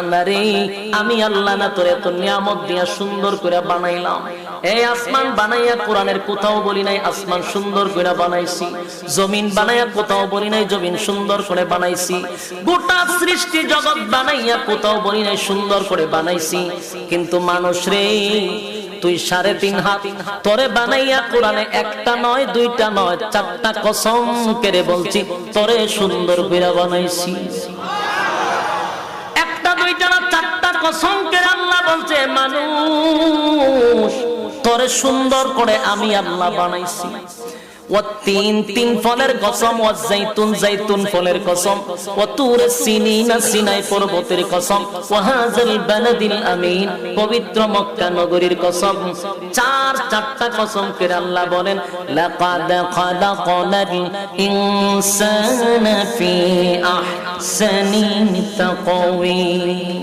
আল্লাহরে আমি আল্লাহ না তোরে এত নিয়ামত দিয়া সুন্দর করে বানাইলাম। এই আসমান বানাইয়া কোরআনের কোথাও বলি নাই আসমান সুন্দর করে বানাইছি, জমিন বানাইয়া কোথাও বলি নাই জমিন সুন্দর করে বানাইছি, গোটা সৃষ্টি জগৎ বানাইয়া কোথাও বলি নাই সুন্দর করে বানাইছি। কিন্তু মানুষ রে তুই 3.5 হাত তোরে বানাইয়া কোরআনে একটা নয় দুইটা নয় চারটা কসম করে বলছি তোরে সুন্দর করে বানাইছি। চারটা কসম করে আল্লাহ বলছে মানুষ তোরে সুন্দর করে আমি আল্লাহ বানাইছি। তিন ফলের কসম, জাইতুন ফলের কসম, সিনাই পর্বতের কসম, ওয়াহাজাল বালাদিল আমিন পবিত্র মক্কা নগরীর কসম। চারটা কসম করে আল্লাহ বলেন লাকাদ খালাকনাল ইনসানা ফি আহসানি তাকওয়িম।